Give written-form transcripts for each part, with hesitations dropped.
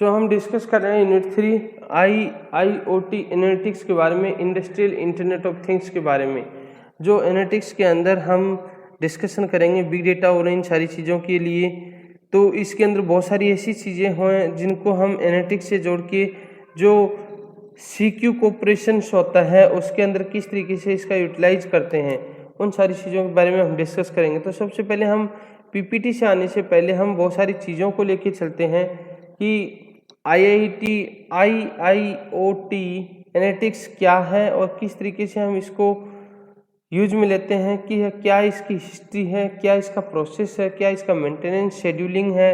हम डिस्कस कर रहे हैं यूनिट 3 IIoT एनालिटिक्स के बारे में, इंडस्ट्रियल इंटरनेट ऑफ थिंग्स के बारे में। जो एनालिटिक्स के अंदर हम डिस्कशन करेंगे बिग डेटा और इन सारी चीज़ों के लिए। तो इसके अंदर बहुत सारी ऐसी चीज़ें हैं जिनको हम एनालिटिक्स से जोड़ के जो CQ कोऑपरेशंस होता है उसके अंदर किस तरीके से इसका यूटिलाइज करते हैं, उन सारी चीज़ों के बारे में हम डिस्कस करेंगे। तो सबसे पहले हम PPT से आने से पहले हम बहुत सारी चीज़ों को लेके चलते हैं कि IIoT एनालिटिक्स क्या है और किस तरीके से हम इसको यूज में लेते हैं, कि क्या इसकी हिस्ट्री है, क्या इसका प्रोसेस है, क्या इसका मेंटेनेंस शेड्यूलिंग है,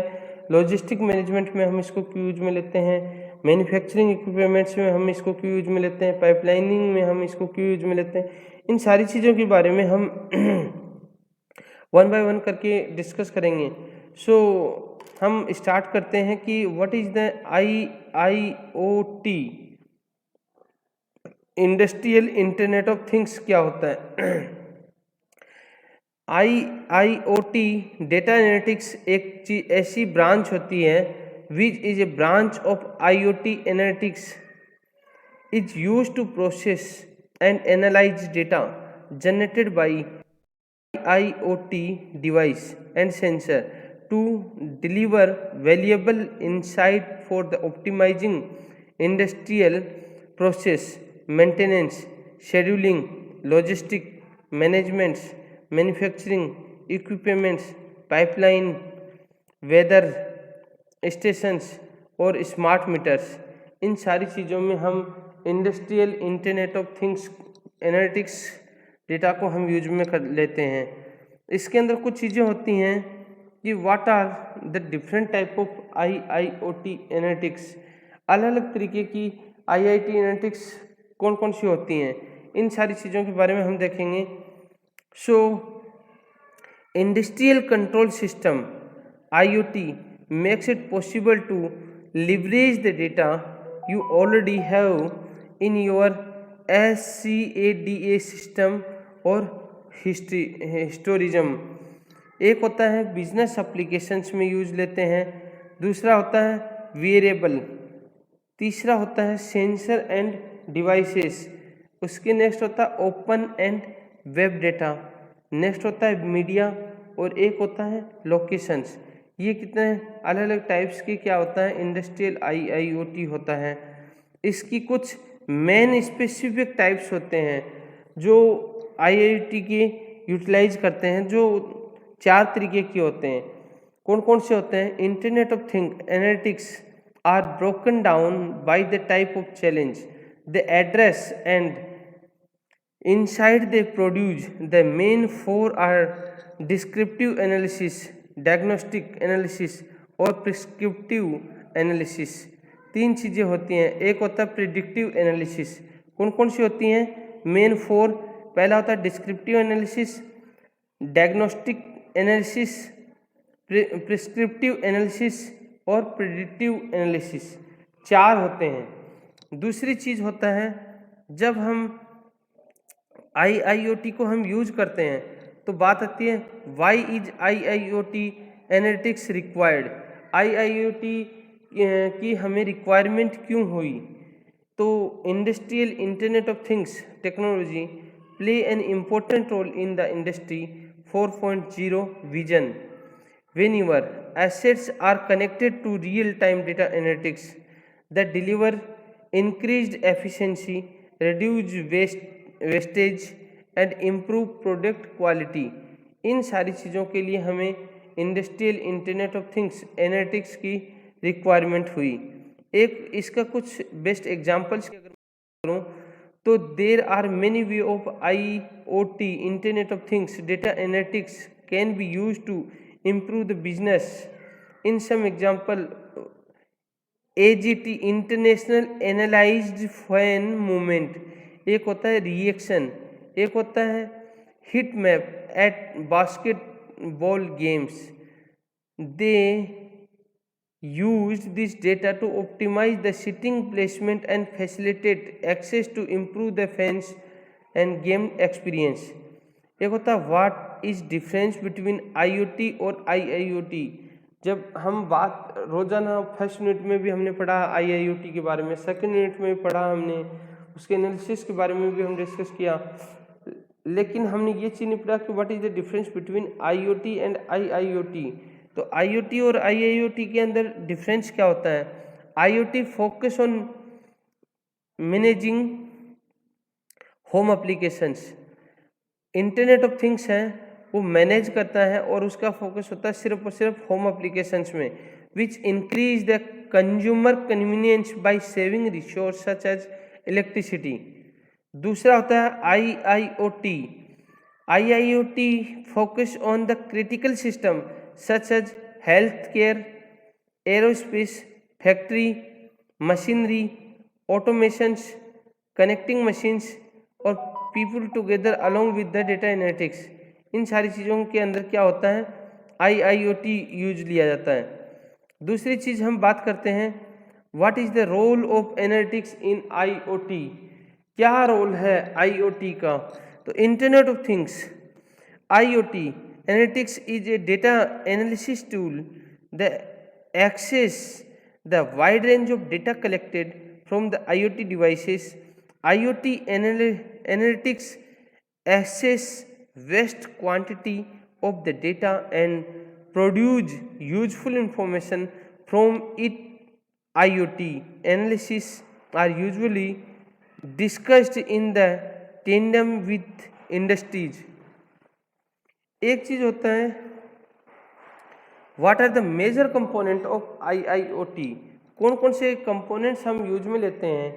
लॉजिस्टिक मैनेजमेंट में हम इसको क्यों यूज में लेते हैं, मैन्युफैक्चरिंग इक्विपमेंट्स में हम इसको क्यों यूज में लेते हैं, पाइपलाइनिंग में हम इसको क्यों यूज में लेते हैं। इन सारी चीज़ों के बारे में हम वन बाय वन करके डिस्कस करेंगे। हम स्टार्ट करते हैं कि what is the IIoT industrial internet of things क्या होता है। IIoT डेटा एनालिटिक्स एक ऐसी ब्रांच होती है which is a branch of IoT analytics is used to process and analyze data generated by IoT device and sensor to deliver valuable insight for the optimizing industrial process, maintenance, scheduling, logistic management, manufacturing equipments, pipeline, weather stations और smart meters. इन सारी चीज़ों में हम industrial internet of things analytics data को हम use में कर लेते हैं। इसके अंदर कुछ चीज़ें होती हैं कि what are the different type of IIoT analytics. अलग अलग तरीके की IIoT एनालिटिक्स कौन कौन सी होती हैं, इन सारी चीज़ों के बारे में हम देखेंगे। Industrial control system IoT makes it possible to leverage the data you already have in your SCADA system और हिस्टोरिज्म। एक होता है बिजनेस एप्लीकेशंस में यूज लेते हैं, दूसरा होता है वेरिएबल, तीसरा होता है सेंसर एंड डिवाइसेस, उसके नेक्स्ट होता है open and web data, next होता है मीडिया और एक होता है लोकेशंस। ये कितने अलग अलग टाइप्स के क्या होता है इंडस्ट्रियल IIoT होता है। इसकी कुछ मेन स्पेसिफिक टाइप्स होते हैं जो IIoT के यूटिलाइज करते हैं, जो 4 तरीके के होते हैं। कौन कौन से होते हैं? Internet of thing analytics are broken down by the type of challenge the address and insights they produce. The main 4 are descriptive analysis, diagnostic analysis और प्रिस्क्रिप्टिव एनालिसिस। 3 चीज़ें होती हैं। एक होता है प्रिडिक्टिव एनालिसिस। कौन कौन सी होती हैं? मेन 4। पहला होता है descriptive analysis, diagnostic analysis, prescriptive analysis और प्रिडिक्टिव एनालिसिस। 4 होते हैं। दूसरी चीज़ होता है जब हम IIoT को हम यूज करते हैं तो बात आती है why is IIoT analytics required. IIoT की हमें रिक्वायरमेंट क्यों हुई? तो industrial internet of things technology play an important role in the industry 4.0 vision. Whenever assets are connected to real-time data analytics that deliver increased efficiency, reduce wastage and improve product quality, इन सारी चीज़ों के लिए हमें industrial internet of things analytics की requirement हुई। एक इसका कुछ बेस्ट एग्जांपल्स अगर करूँ तो there are many way of IoT internet of things data analytics can be use to improve the business. In some example, AGT International Analyzed Fan Movement, एक होता है रिएक्शन, एक होता है heat map at basketball games. They use this data to optimize the seating placement and facilitate access to improve the fans and game experience. एक होता है what is difference between IoT और IIoT। जब हम बात रोजाना फर्स्ट यूनिट में भी हमने पढ़ा आईआईओटी के बारे में, सेकंड यूनिट में पढ़ा हमने, उसके एनालिसिस के बारे में भी हम डिस्कस किया, लेकिन हमने ये चीज़ नहीं पढ़ा कि what is the difference between IoT and IIoT. तो आईओटी और आईआईओटी के अंदर डिफरेंस क्या होता है? IoT focus on managing home applications, internet of things है वो मैनेज करता है और उसका फोकस होता है सिर्फ और सिर्फ होम एप्लीकेशंस में, which increase the consumer convenience by saving resource such as electricity. दूसरा होता है IIOT. IIOT focus on the critical system such as health care, aerospace, factory, machinery, automations, connecting machines और people together along with the data analytics. इन सारी चीज़ों के अंदर क्या होता है? आईआईओटी यूज लिया जाता है। दूसरी चीज़ हम बात करते हैं, what is the role of analytics in IoT. क्या रोल है आईओटी का? तो internet of things, IoT analytics is a data analysis tool the access the wide range of data collected from the IoT devices. IoT analytics assess vast quantity of the data and produce useful information from it. IoT analysis are usually discussed in the tandem with industries. एक चीज होता है what are the major component of IIoT. कौन कौन से components हम use में लेते हैं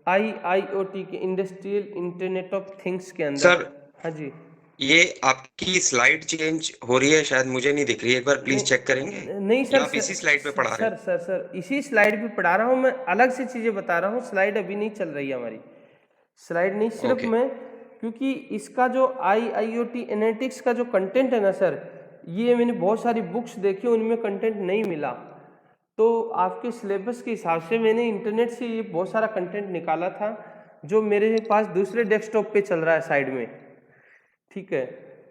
आईआईओटी के इंडस्ट्रियल इंटरनेट ऑफ थिंग्स के अंदर? सर हाँ जी। ये आपकी स्लाइड चेंज हो रही है, शायद मुझे नहीं दिख रही, एक बार प्लीज चेक करेंगे। नहीं सर, या आप इसी स्लाइड पे पढ़ा रहे हैं? सर इसी स्लाइड पे पढ़ा रहा हूँ मैं, अलग से चीजें बता रहा हूँ। स्लाइड अभी नहीं चल रही है हमारी, स्लाइड नहीं सिर्फ ओके। मैं, क्योंकि इसका जो आईआईओटी एनालिटिक्स का जो कंटेंट है ना सर, ये मैंने बहुत सारी बुक्स देखी, उनमें कंटेंट नहीं मिला, तो आपके सिलेबस के हिसाब से मैंने इंटरनेट से ये बहुत सारा कंटेंट निकाला था जो मेरे पास दूसरे डेस्कटॉप पे चल रहा है साइड में, ठीक है।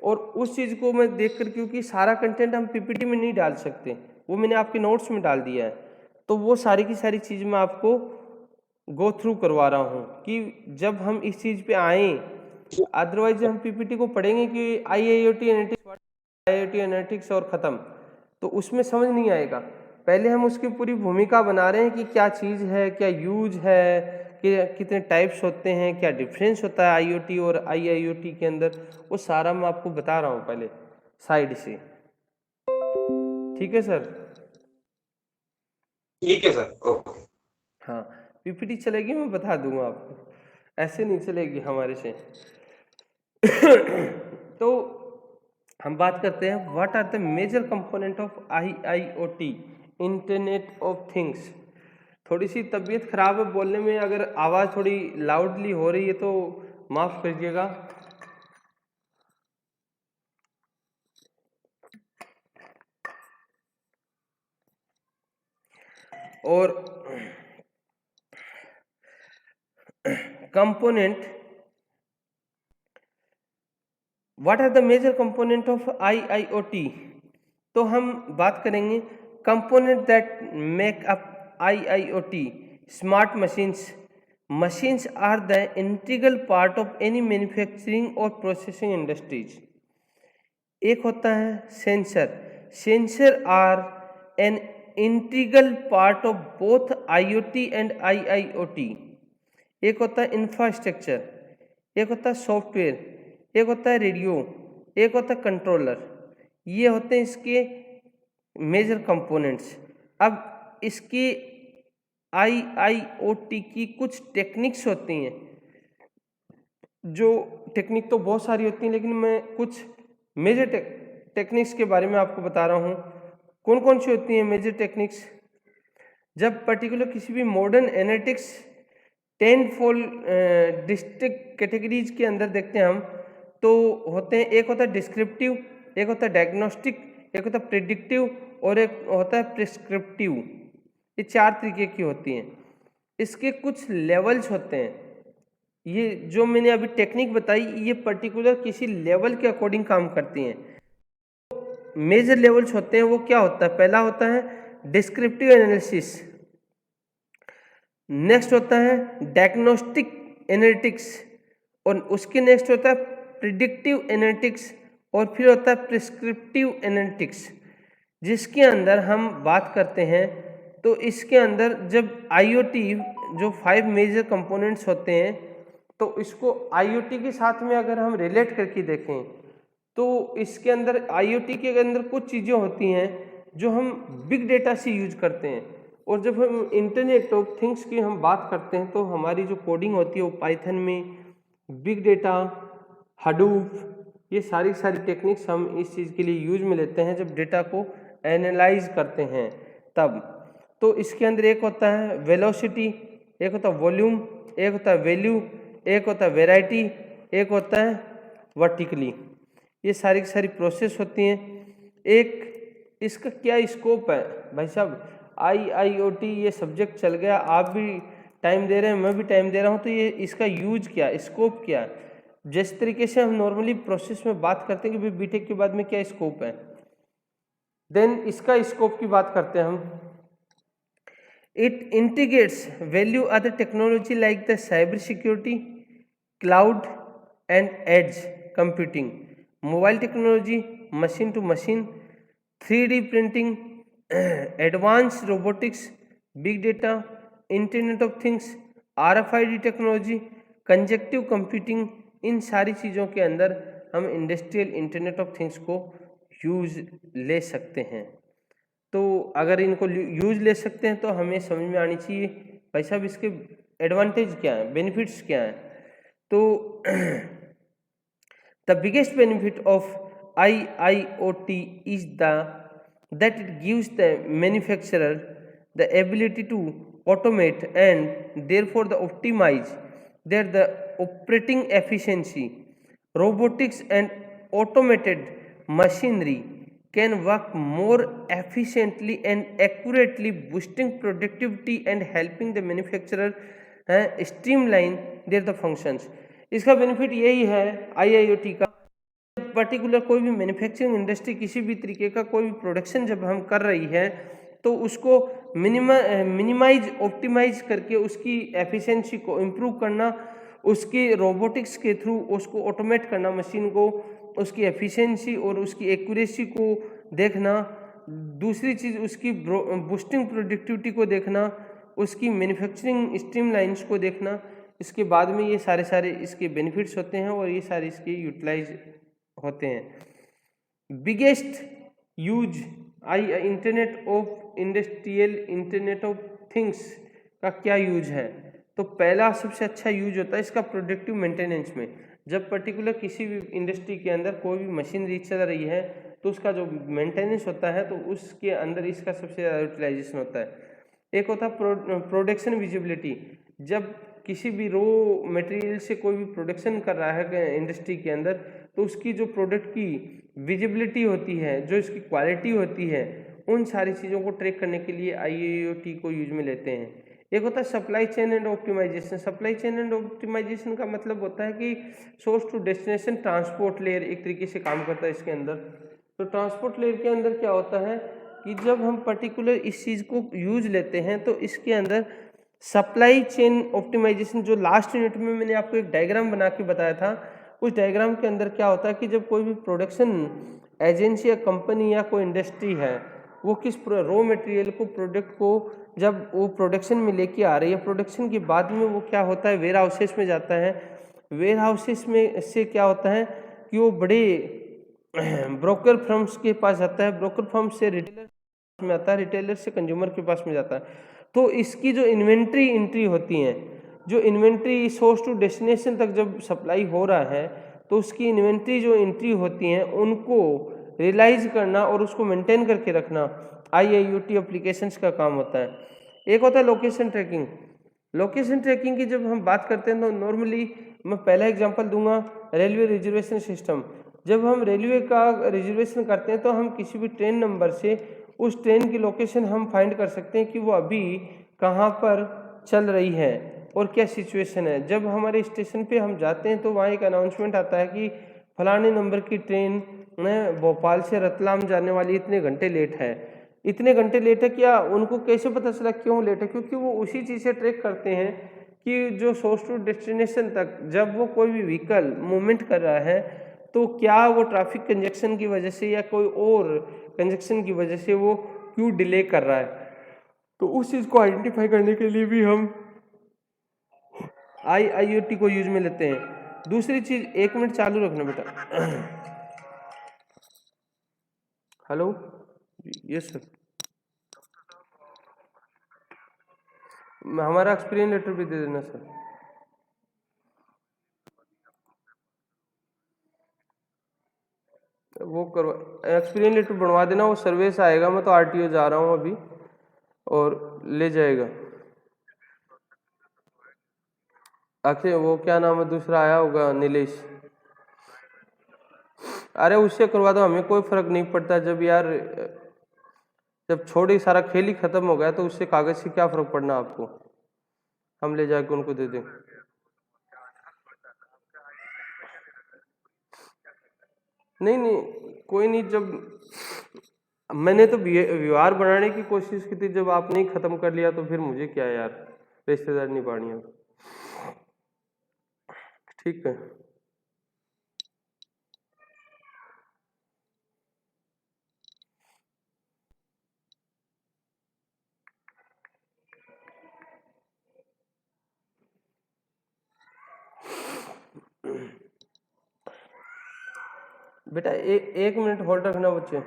और उस चीज़ को मैं देखकर, क्योंकि सारा कंटेंट हम पीपीटी में नहीं डाल सकते, वो मैंने आपके नोट्स में डाल दिया है, तो वो सारी की सारी चीज़ मैं आपको गो थ्रू करवा रहा हूँ कि जब हम इस चीज़ पे आएँ, अदरवाइज हम पीपीटी को पढ़ेंगे कि आईआईओटी एनालिटिक्स और ख़त्म, तो उसमें समझ नहीं आएगा। पहले हम उसकी पूरी भूमिका बना रहे हैं कि क्या चीज़ है, क्या यूज है, कि कितने टाइप्स होते हैं, क्या डिफरेंस होता है आईओटी और आईआईओटी के अंदर, वो सारा मैं आपको बता रहा हूँ पहले साइड से। ठीक है सर? ठीक है सर, ओके। हाँ, पीपीटी चलेगी, मैं बता दूंगा आपको, ऐसे नहीं चलेगी हमारे से। तो हम बात करते हैं what are the major component of IIoT, internet of things. थोड़ी सी तबीयत खराब है बोलने में, अगर आवाज़ थोड़ी लाउडली हो रही है तो माफ़ करिएगा। और component, what are the major component of IIoT, तो हम बात करेंगे component that make up IIoT. Smart machines, machines are the integral part of any manufacturing और processing industries। एक होता है sensor, sensor are an integral part of both IoT and IIoT. एक होता है इंफ्रास्ट्रक्चर, एक होता है सॉफ्टवेयर, एक होता है रेडियो, एक होता है कंट्रोलर। ये होते हैं इसके मेजर कंपोनेंट्स। अब इसके आईआईओटी की कुछ टेक्निक्स होती हैं, जो टेक्निक तो बहुत सारी होती हैं, लेकिन मैं कुछ मेजर टेक्निक्स के बारे में आपको बता रहा हूँ। कौन कौन सी होती हैं मेजर टेक्निक्स? जब पर्टिकुलर किसी भी modern analytics 10 fold district categories के अंदर देखते हैं हम, तो होते हैं, एक होता है डिस्क्रिप्टिव, एक होता है डायग्नोस्टिक, एक होता है प्रिडिक्टिव और एक होता है प्रिस्क्रिप्टिव। ये 4 तरीके की होती हैं। इसके कुछ लेवल्स होते हैं। ये जो मैंने अभी टेक्निक बताई, ये पर्टिकुलर किसी लेवल के अकॉर्डिंग काम करती हैं। मेजर लेवल्स होते हैं वो क्या होता है, पहला होता है डिस्क्रिप्टिव एनालिसिस, नेक्स्ट होता है डायग्नोस्टिक एनालिटिक्स, और उसके नेक्स्ट होता है प्रिडिक्टिव एनालिटिक्स, और फिर होता है प्रिस्क्रिप्टिव एनालिटिक्स, जिसके अंदर हम बात करते हैं। तो इसके अंदर जब IoT जो 5 मेजर कंपोनेंट्स होते हैं, तो इसको IoT के साथ में अगर हम रिलेट करके देखें तो इसके अंदर IoT के अंदर कुछ चीज़ें होती हैं जो हम बिग डेटा से यूज करते हैं, और जब हम इंटरनेट ऑफ थिंग्स की हम बात करते हैं तो हमारी जो कोडिंग होती है वो पाइथन में, बिग डेटा, हडूप, ये सारी टेक्निक्स हम इस चीज़ के लिए यूज में लेते हैं जब डेटा को एनालाइज करते हैं तब। तो इसके अंदर एक होता है वेलोसिटी, एक होता है वॉल्यूम, एक होता है वैल्यू, एक होता है वेराइटी, एक होता है वर्टिकली। ये सारी प्रोसेस होती हैं। एक इसका क्या स्कोप है भाई साहब, IIoT ये सब्जेक्ट चल गया, आप भी टाइम दे रहे हैं, मैं भी टाइम दे रहा हूँ, तो ये इसका यूज क्या, स्कोप क्या है। जिस तरीके से हम नॉर्मली प्रोसेस में बात करते हैं कि बीटेक के बाद में क्या स्कोप है, देन इसका स्कोप की बात करते हैं हम। It integrates value other technology like the cyber security, cloud and edge computing, mobile technology, machine to machine, 3D printing, advance robotics, big data, internet of things, RFID technology, cognitive computing. इन सारी चीज़ों के अंदर हम industrial internet of things को use ले सकते हैं। तो अगर इनको यूज ले सकते हैं तो हमें समझ में आनी चाहिए भाई साहब इसके एडवांटेज क्या है, बेनिफिट्स क्या हैं। तो the biggest benefit of IIoT is that it gives the manufacturer the ability to automate and therefore the optimize the operating efficiency. Robotics and automated machinery can work more efficiently and accurately, boosting productivity and helping the manufacturer streamline their functions. इसका benefit यही है IIoT का, particular कोई भी manufacturing industry किसी भी तरीके का कोई भी प्रोडक्शन जब हम कर रही है तो उसको मिनिमाइज ऑप्टिमाइज करके उसकी एफिशिएंसी को इम्प्रूव करना, उसकी रोबोटिक्स के थ्रू उसको ऑटोमेट करना, मशीन को उसकी एफिशिएंसी और उसकी एक्यूरेसी को देखना। दूसरी चीज़ उसकी बूस्टिंग प्रोडक्टिविटी को देखना, उसकी मैन्युफैक्चरिंग स्ट्रीमलाइंस को देखना। इसके बाद में ये सारे इसके बेनिफिट्स होते हैं और ये सारे इसके यूटिलाइज होते हैं। Biggest use internet of industrial internet of things का क्या यूज है, तो पहला सबसे अच्छा यूज होता है इसका प्रोडक्टिव मेंटेनेंस में। जब पर्टिकुलर किसी भी इंडस्ट्री के अंदर कोई भी मशीनरी चल रही है तो उसका जो मेंटेनेंस होता है तो उसके अंदर इसका सबसे ज़्यादा यूटिलाइजेशन होता है। एक होता है प्रोडक्शन विजिबिलिटी, जब किसी भी रो मटेरियल से कोई भी प्रोडक्शन कर रहा है इंडस्ट्री के अंदर तो उसकी जो प्रोडक्ट की विजिबिलिटी होती है, जो इसकी क्वालिटी होती है, उन सारी चीज़ों को ट्रैक करने के लिए IIoT को यूज में लेते हैं। एक होता है supply chain and optimization. Supply chain and optimization का मतलब होता है कि source to destination transport layer एक तरीके से काम करता है इसके अंदर। तो ट्रांसपोर्ट लेयर के अंदर क्या होता है कि जब हम पर्टिकुलर इस चीज़ को यूज लेते हैं तो इसके अंदर सप्लाई चेन ऑप्टिमाइजेशन, जो लास्ट यूनिट में मैंने आपको एक डायग्राम बना के बताया था, उस डायग्राम के अंदर क्या होता है कि जब कोई भी प्रोडक्शन एजेंसी या कंपनी या कोई इंडस्ट्री है वो किस रॉ मटेरियल को, प्रोडक्ट को जब वो प्रोडक्शन में लेके आ रही है, प्रोडक्शन के बाद में वो क्या होता है वेयर हाउसेस में जाता है। वेयर हाउसेस में से क्या होता है कि वो बड़े ब्रोकर फर्म्स के पास जाता है, ब्रोकर फर्म से रिटेलर में आता है, रिटेलर से कंज्यूमर के पास में जाता है। तो इसकी जो इन्वेंट्री एंट्री होती हैं, जो इन्वेंट्री सोर्स टू डेस्टिनेशन तक जब सप्लाई हो रहा है तो उसकी इन्वेंट्री जो एंट्री होती हैं उनको रियलाइज करना और उसको मेंटेन करके रखना IIoT एप्लीकेशंस का काम होता है। एक होता है लोकेशन ट्रैकिंग। लोकेशन ट्रैकिंग की जब हम बात करते हैं तो नॉर्मली मैं पहला एग्जांपल दूंगा, रेलवे रिजर्वेशन सिस्टम। जब हम रेलवे का रिजर्वेशन करते हैं तो हम किसी भी ट्रेन नंबर से उस ट्रेन की लोकेशन हम फाइंड कर सकते हैं कि वो अभी कहाँ पर चल रही है और क्या सिचुएशन है। जब हमारे स्टेशन पे हम जाते हैं तो वहाँ एक अनाउंसमेंट आता है कि फलाने नंबर की ट्रेन भोपाल से रतलाम जाने वाली इतने घंटे लेट है। इतने घंटे लेट है, क्या उनको कैसे पता चला क्यों लेट है? क्योंकि वो उसी चीज़ से ट्रैक करते हैं कि जो सोर्स टू डेस्टिनेशन तक जब वो कोई भी व्हीकल मूवमेंट कर रहा है तो क्या वो ट्रैफिक कंजक्शन की वजह से या कोई और कंजक्शन की वजह से वो क्यों डिले कर रहा है। तो उस चीज़ को आइडेंटिफाई करने के लिए भी हम IIoT को यूज में लेते हैं। दूसरी चीज़, 1 मिनट चालू रखना बेटा। Hello, yes sir. हमारा एक्सपीरियंस लेटर भी दे देना सर। वो करवा, एक्सपीरियंस लेटर बनवा देना, वो सर्वे से आएगा। मैं तो RTO जा रहा हूँ अभी और ले जाएगा। आखिर वो क्या नाम है, दूसरा आया होगा नीलेश। अरे उससे करवा दो, हमें कोई फर्क नहीं पड़ता। जब यार जब छोड़ ही सारा खेल ही खत्म हो गया तो उससे कागज से क्या फर्क पड़ना आपको, हम ले जाके उनको दे दें। नहीं नहीं, कोई नहीं। जब मैंने तो व्यवहार बनाने की कोशिश की थी, जब आपने ही खत्म कर लिया तो फिर मुझे क्या यार, रिश्तेदार निभानी है। ठीक है। बेटा एक मिनट होल्ड रखना बच्चे।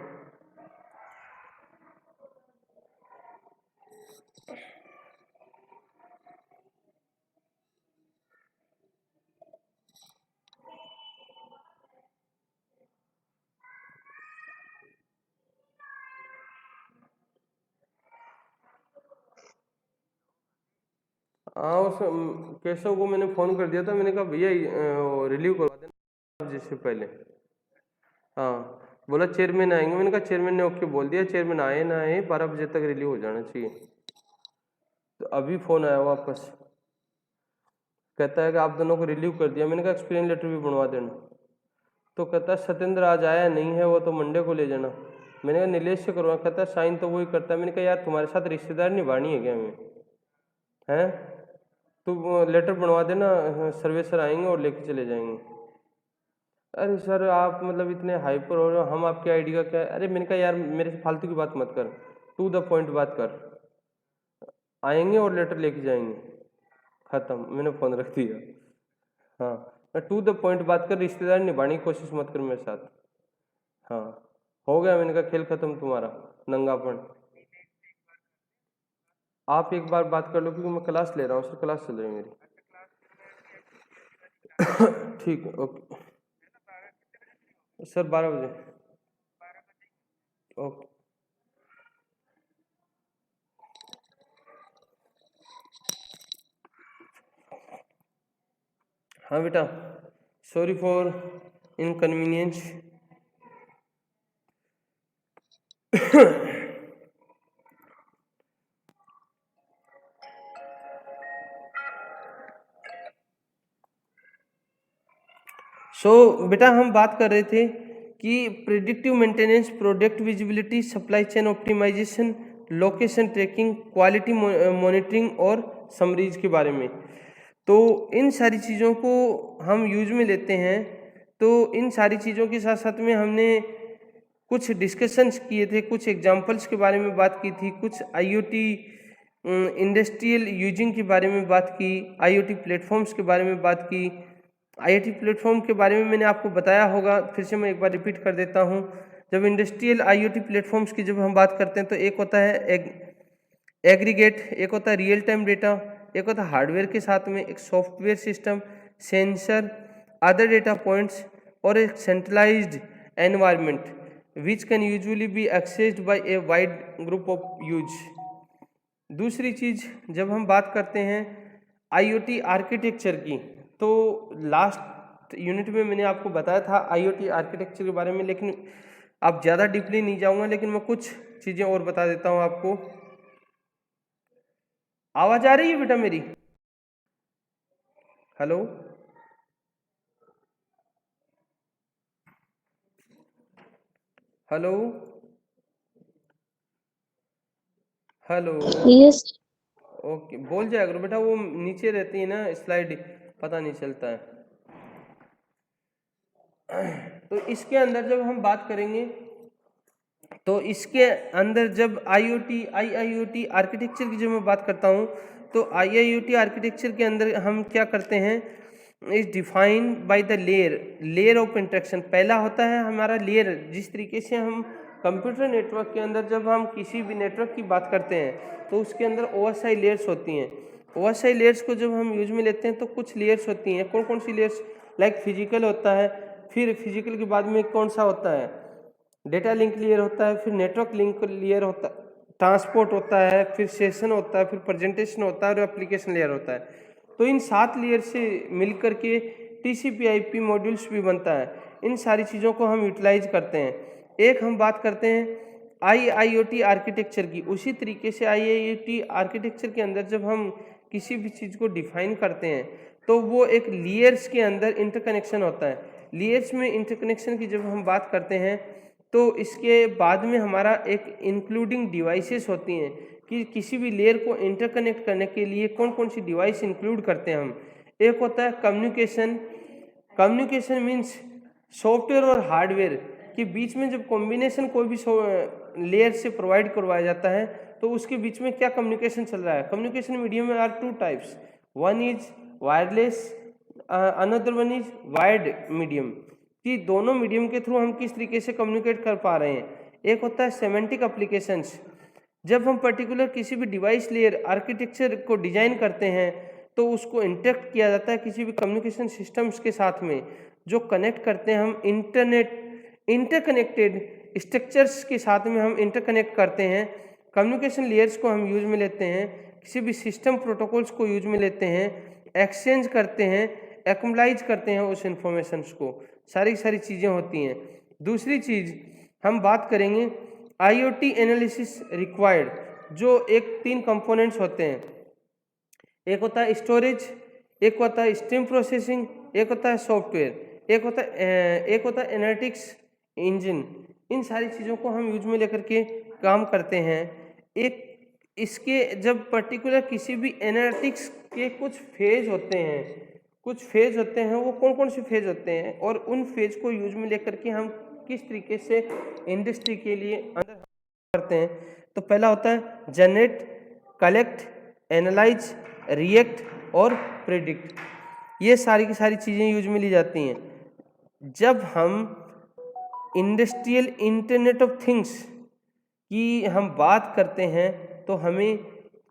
हाँ, उस केशव को मैंने फ़ोन कर दिया था। मैंने कहा भैया रिलीव करवा देना जिससे पहले। हाँ, बोला चेयरमैन आएंगे। मैंने कहा चेयरमैन ने ओके बोल दिया, चेयरमैन आए ना आए 12 बजे तक रिलीव हो जाना चाहिए। तो अभी फ़ोन आया वापस, कहता है कि आप दोनों को रिलीव कर दिया। मैंने कहा एक्सपीरियंस लेटर भी बनवा देना। तो कहता है सत्येंद्र आज आया नहीं है, वो तो मंडे को ले जाना। मैंने कहा नीलेश से करवा। कहता है साइन तो वही करता है। मैंने कहा यार तुम्हारे साथ रिश्तेदार निभानी है क्या हमें, हैं? तो वो लेटर बनवा देना, सर्वे सर आएंगे और लेके चले जाएंगे। अरे सर आप मतलब इतने हाइपर हो रहे हो, हम आपके आईडी का क्या। अरे मैंने कहा यार मेरे से फालतू की बात मत कर, टू द पॉइंट बात कर। आएंगे और लेटर लेके जाएंगे, खत्म। मैंने फ़ोन रख दिया। हाँ, टू द पॉइंट बात कर, रिश्तेदार निभाने की कोशिश मत कर मेरे साथ। हाँ, हो गया। मैंने कहा खेल खत्म तुम्हारा नंगापन। आप एक बार बात कर लो, क्योंकि मैं क्लास ले रहा हूँ सर, क्लास चल रही है मेरी। ठीक है, ओके सर, 12 बजे। ओके। हाँ बेटा, सॉरी फॉर इनकन्वीनियंस। बेटा हम बात कर रहे थे कि predictive maintenance, product visibility, supply chain optimization, location tracking, quality monitoring और समरीज के बारे में। तो इन सारी चीज़ों को हम यूज में लेते हैं। तो इन सारी चीज़ों के साथ साथ में हमने कुछ डिस्कशंस किए थे, कुछ एग्जांपल्स के बारे में बात की थी, कुछ IoT इंडस्ट्रियल यूजिंग के बारे में बात की, IoT प्लेटफॉर्म्स के बारे में बात की। IoT प्लेटफॉर्म के बारे में मैंने आपको बताया होगा, फिर से मैं एक बार रिपीट कर देता हूँ। जब इंडस्ट्रियल IoT प्लेटफॉर्म्स की जब हम बात करते हैं तो एक होता है एग्रीगेट, एक होता है रियल टाइम डेटा, एक होता है हार्डवेयर के साथ में एक software system, sensor, other data points और एक centralized environment which can usually be accessed by a wide group of use. दूसरी चीज़, जब हम बात करते हैं IoT आर्किटेक्चर की, तो लास्ट यूनिट में मैंने आपको बताया था IoT आर्किटेक्चर के बारे में, लेकिन अब ज़्यादा डीपली नहीं जाऊंगा, लेकिन मैं कुछ चीज़ें और बता देता हूं आपको। आवाज़ आ रही है बेटा मेरी? Hello, hello hello. Yes. Okay, बोल जाया करो बेटा, वो नीचे रहती है ना स्लाइड, पता नहीं चलता है। तो इसके अंदर जब हम बात करेंगे, तो इसके अंदर जब आईआईओटी आर्किटेक्चर की जब मैं बात करता हूँ, तो आईआईओटी आर्किटेक्चर के अंदर हम क्या करते हैं, is defined by the layer of interaction. पहला होता है हमारा लेयर, जिस तरीके से हम कंप्यूटर नेटवर्क के अंदर जब हम किसी भी नेटवर्क की बात करते हैं तो उसके अंदर ओएसआई लेयर्स होती हैं। ओएसआई लेयर्स को जब हम यूज में लेते हैं तो कुछ लेयर्स होती हैं। कौन कौन सी लेयर्स? लाइक फिजिकल होता है, फिर फिजिकल के बाद में कौन सा होता है, डेटा लिंक लेयर होता है, फिर नेटवर्क लिंक लेयर होता है, ट्रांसपोर्ट होता है, फिर सेशन होता है, फिर प्रेजेंटेशन होता है और एप्लीकेशन लेयर होता है। तो इन 7 लेयर से मिलकर के TCP/IP मॉड्यूल्स भी बनता है। इन सारी चीज़ों को हम यूटिलाइज करते हैं। एक हम बात करते हैं IIoT आर्किटेक्चर की। उसी तरीके से IIoT आर्किटेक्चर के अंदर जब हम किसी भी चीज़ को डिफाइन करते हैं तो वो एक लेयर्स के अंदर इंटरकनेक्शन होता है। लेयर्स में इंटरकनेक्शन की जब हम बात करते हैं तो इसके बाद में हमारा एक इंक्लूडिंग डिवाइसेस होती हैं कि किसी भी लेयर को इंटरकनेक्ट करने के लिए कौन कौन सी डिवाइस इंक्लूड करते हैं हम। एक होता है कम्युनिकेशन। कम्युनिकेशन मीन्स सॉफ्टवेयर और हार्डवेयर के बीच में जब कॉम्बिनेशन कोई भी लेयर से प्रोवाइड करवाया जाता है तो उसके बीच में क्या कम्युनिकेशन चल रहा है। कम्युनिकेशन मीडियम में are 2 types, one is wireless, another one is wired medium, कि दोनों मीडियम के थ्रू हम किस तरीके से कम्युनिकेट कर पा रहे हैं। एक होता है सेमेंटिक एप्लीकेशंस। जब हम पर्टिकुलर किसी भी डिवाइस लेयर आर्किटेक्चर को डिजाइन करते हैं तो उसको इंटरेक्ट किया जाता है किसी भी कम्युनिकेशन सिस्टम्स के साथ में जो कनेक्ट करते हैं हम इंटरकनेक्टेड स्ट्रक्चर्स के साथ में हम इंटरकनेक्ट करते हैं। कम्युनिकेशन लेयर्स को हम यूज में लेते हैं, किसी भी सिस्टम प्रोटोकॉल्स को यूज में लेते हैं, एक्सचेंज करते हैं, एक्युमुलाइज करते हैं उस इंफॉर्मेशंस को, सारी चीज़ें होती हैं। दूसरी चीज़ हम बात करेंगे IoT एनालिसिस रिक्वायर्ड, जो एक 3 कंपोनेंट्स होते हैं। एक होता है स्टोरेज, एक होता है स्ट्रीम प्रोसेसिंग, एक होता है सॉफ्टवेयर, एक होता है एनालिटिक्स इंजन। इन सारी चीज़ों को हम यूज में लेकर के काम करते हैं। एक इसके जब पर्टिकुलर किसी भी एनालिटिक्स के कुछ फेज होते हैं, वो कौन कौन से फेज होते हैं और उन फेज को यूज में लेकर के हम किस तरीके से इंडस्ट्री के लिए अंदर करते हैं। तो पहला होता है जनरेट, कलेक्ट, एनालाइज, रिएक्ट और प्रेडिक्ट। ये सारी की सारी चीज़ें यूज में ली जाती हैं। जब हम इंडस्ट्रियल इंटरनेट ऑफ थिंग्स की हम बात करते हैं तो हमें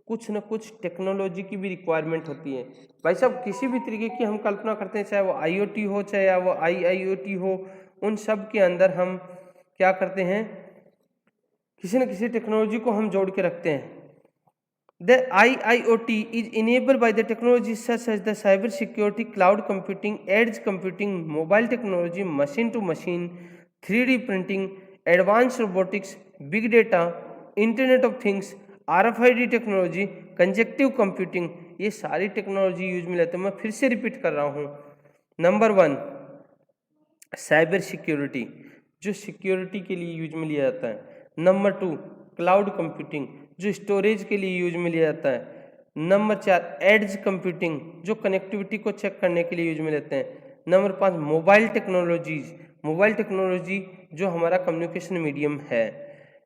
कुछ न कुछ टेक्नोलॉजी की भी रिक्वायरमेंट होती है। भाई साहब, किसी भी तरीके की हम कल्पना करते हैं, चाहे वो IoT हो चाहे वो IIoT हो, उन सब के अंदर हम क्या करते हैं, किसी न किसी टेक्नोलॉजी को हम जोड़ के रखते हैं। The IIoT is enabled by the technologies such as the cyber security, cloud computing, edge computing, mobile technology, machine to machine, 3D printing, advanced robotics, big data, internet of things, RFID technology, cognitive computing. ये सारी technology use में लेते हैं। मैं फिर से repeat कर रहा हूँ। नंबर 1 साइबर सिक्योरिटी, जो सिक्योरिटी के लिए यूज में लिया जाता है। नंबर 2 क्लाउड कंप्यूटिंग, जो स्टोरेज के लिए यूज में लिया जाता है। नंबर 4 एड्ज कंप्यूटिंग, जो कनेक्टिविटी को चेक करने के लिए यूज में लेते हैं। Number 5 mobile technologies, mobile technology जो हमारा कम्युनिकेशन मीडियम है।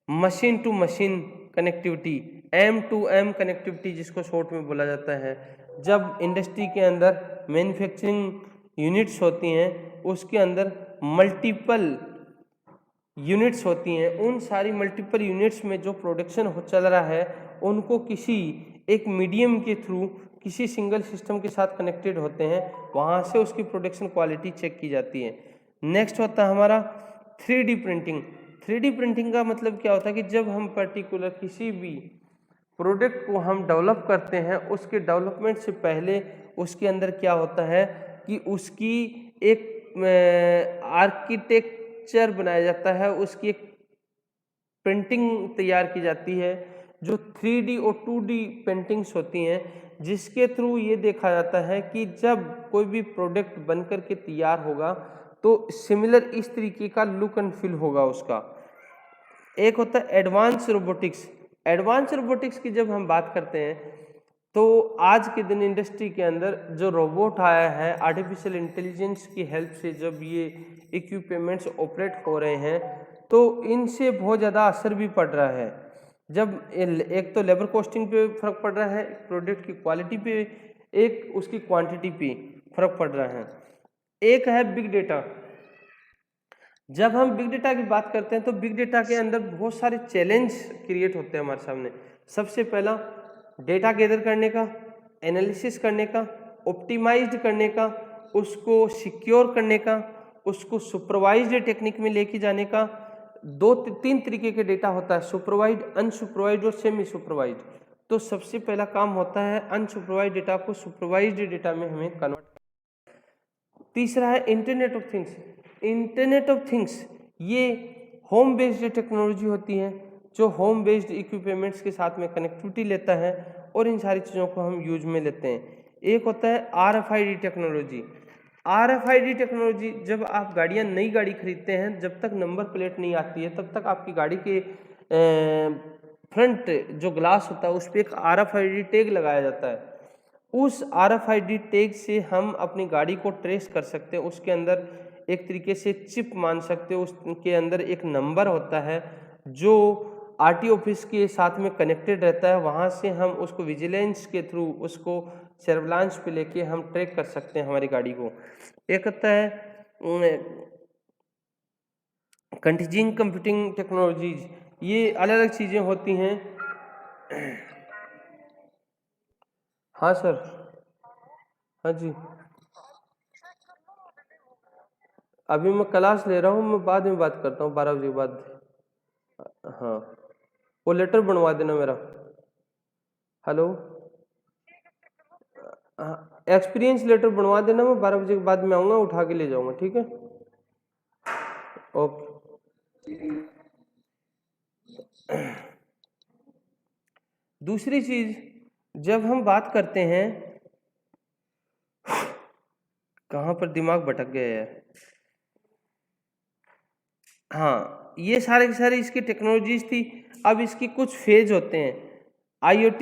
Machine to machine connectivity, M2M connectivity जिसको शॉर्ट में बोला जाता है। जब इंडस्ट्री के अंदर मैन्युफैक्चरिंग यूनिट्स होती हैं उसके अंदर मल्टीपल यूनिट्स होती हैं, उन सारी मल्टीपल यूनिट्स में जो प्रोडक्शन चल रहा है उनको किसी एक मीडियम के थ्रू किसी सिंगल सिस्टम के साथ कनेक्टेड होते हैं, वहाँ से उसकी प्रोडक्शन क्वालिटी चेक की जाती है। नेक्स्ट होता है हमारा 3D प्रिंटिंग। 3D प्रिंटिंग का मतलब क्या होता है कि जब हम पर्टिकुलर किसी भी प्रोडक्ट को हम डेवलप करते हैं, उसके डेवलपमेंट से पहले उसके अंदर क्या होता है कि उसकी एक आर्किटेक्चर बनाया जाता है, उसकी एक प्रिंटिंग तैयार की जाती है जो 3D और 2D पेंटिंग्स होती हैं, जिसके थ्रू ये देखा जाता है कि जब कोई भी प्रोडक्ट बनकर के तैयार होगा तो सिमिलर इस तरीके का लुक एंड फील होगा उसका। एक होता है एडवांस रोबोटिक्स। एडवांस रोबोटिक्स की जब हम बात करते हैं तो आज के दिन इंडस्ट्री के अंदर जो रोबोट आया है, आर्टिफिशियल इंटेलिजेंस की हेल्प से जब ये इक्विपमेंट्स ऑपरेट हो रहे हैं तो इनसे बहुत ज़्यादा असर भी पड़ रहा है। जब एक तो लेबर कॉस्टिंग पे फर्क पड़ रहा है, प्रोडक्ट की क्वालिटी पे, एक उसकी क्वांटिटी पे फर्क पड़ रहा है। एक है बिग डेटा। जब हम बिग डेटा की बात करते हैं तो बिग डेटा के अंदर बहुत सारे चैलेंज क्रिएट होते हैं हमारे सामने। सबसे पहला डेटा गैदर करने का, एनालिसिस करने का, ऑप्टिमाइज्ड करने का, उसको सिक्योर करने का, उसको सुपरवाइज्ड टेक्निक में लेके जाने का। तीन तरीके के डेटा होता है, सुपरवाइज्ड, अनसुपरवाइज्ड और सेमी सुपरवाइज्ड। तो सबसे पहला काम होता है अनसुपरवाइज्ड डेटा को सुपरवाइज्ड डेटा में हमें कन्वर्ट। तीसरा है internet of things. Internet of things ये होम बेस्ड टेक्नोलॉजी होती है जो होम बेस्ड इक्विपमेंट्स के साथ में कनेक्टिविटी लेता है और इन सारी चीज़ों को हम यूज में लेते हैं। एक होता है RFID टेक्नोलॉजी। RFID टेक्नोलॉजी, जब आप गाड़ियाँ नई गाड़ी खरीदते हैं, जब तक नंबर प्लेट नहीं आती है तब तक आपकी गाड़ी के फ्रंट जो ग्लास होता है उस पर एक RFID टैग लगाया जाता है। उस RFID टैग से हम अपनी गाड़ी को ट्रेस कर सकते हैं। उसके अंदर एक तरीके से चिप मान सकते हो, उसके अंदर एक नंबर होता है जो RTO ऑफिस के साथ में कनेक्टेड रहता है। वहाँ से हम उसको विजिलेंस के थ्रू उसको सर्विलांस पे लेके हम ट्रैक कर सकते हैं हमारी गाड़ी को। एक होता है कंटीजिंग कंप्यूटिंग टेक्नोलॉजीज। ये अलग अलग चीज़ें होती हैं। हाँ सर, हाँ जी, अभी मैं क्लास ले रहा हूँ, मैं बाद में बात करता हूँ 12 बजे के बाद। हाँ, वो लेटर बनवा देना मेरा। हेलो, हाँ, एक्सपीरियंस लेटर बनवा देना, मैं 12 बजे के बाद में आऊँगा, उठा के ले जाऊँगा, ठीक है? ओके। दूसरी चीज, जब हम बात करते हैं, कहाँ पर दिमाग भटक गया है। हाँ, ये सारे के सारे इसकी टेक्नोलॉजीज थी। अब इसकी कुछ फेज होते हैं। IoT